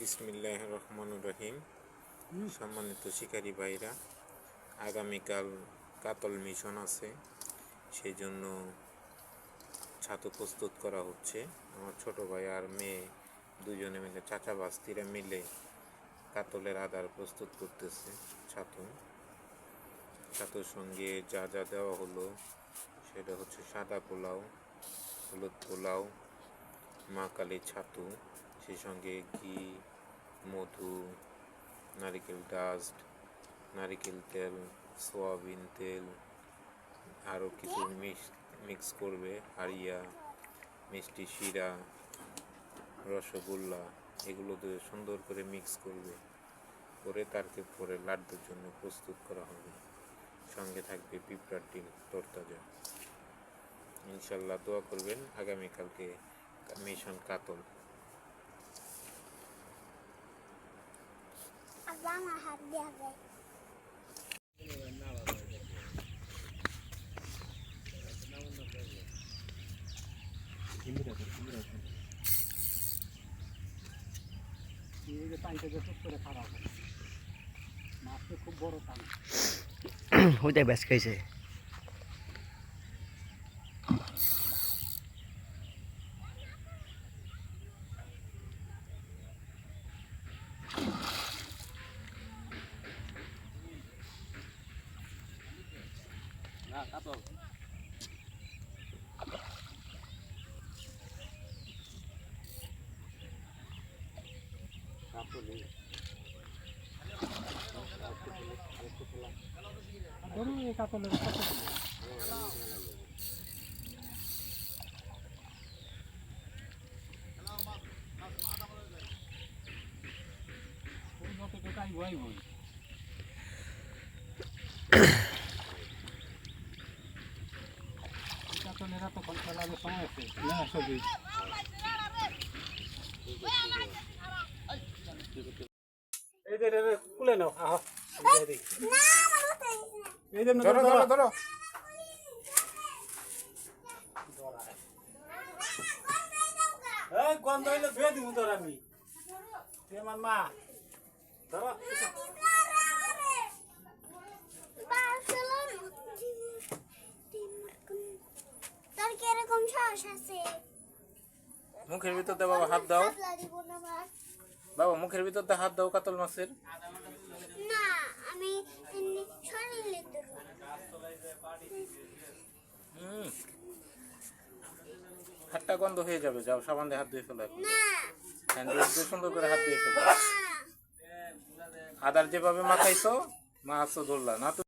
বিসমিল্লাহির রহমানির রহিম। সম্মানিত শিকারী ভাইরা, আগামীকাল কাতল মিশন আছে, সেই জন্য ছাতু প্রস্তুত করা হচ্ছে। আমার ছোট ভাই আর মেয়ে দুজনে মিলে, চাচা বাস্তিরা মিলে কাতলের আদার প্রস্তুত করতেছে। ছাতুর সঙ্গে যা যা দেওয়া হলো সেটা হচ্ছে সাদা পোলাও, হলুদ পোলাও, মা কালী ছাতু, সেই সঙ্গে ঘি, মধু, নারিকেল ডাস্ট, নারিকেল তেল, সয়াবিন তেল, আরও কিছু মিক্স করবে, হারিয়া, মিষ্টি শিরা, রসগোল্লা, এগুলো দিয়ে সুন্দর করে মিক্স করবে, করে তারকে পরে লাড্ডুর জন্য প্রস্তুত করা হবে। সঙ্গে থাকবে পিঁপড়ার ডিম তরতাজা। ইনশাল্লাহ দোয়া করবেন। আগামীকালকে মিশন কাতল। খুব বড় টান ওইটাই ব্যাস খাইছে। ধরুন এই কাতলের কাতলেরা তখন খেলার সময় আছে না সবই এই যে খুলে নাও। আহ এই যে ধরো ধরো ধরো এই গন্ধ হইলে ধুয়ে দিব তোর আমি আমার মা ধরো মুখের ভিতর দিয়ে বাবা হাত দাও, বাবা মুখের ভিতর দিয়ে হাত দাও কাতল মাছের। না, আমি শরীরে হাতটা গন্ধ হয়ে যাবে, যাও সাবান দিয়ে হাত ধুয়ে ফেলো। হ্যান্ড ওয়াশ দিয়ে সুন্দর করে হাত ধুয়ে ফেলো। আদার যেভাবে মাখাইছো মাছও ধরলা না।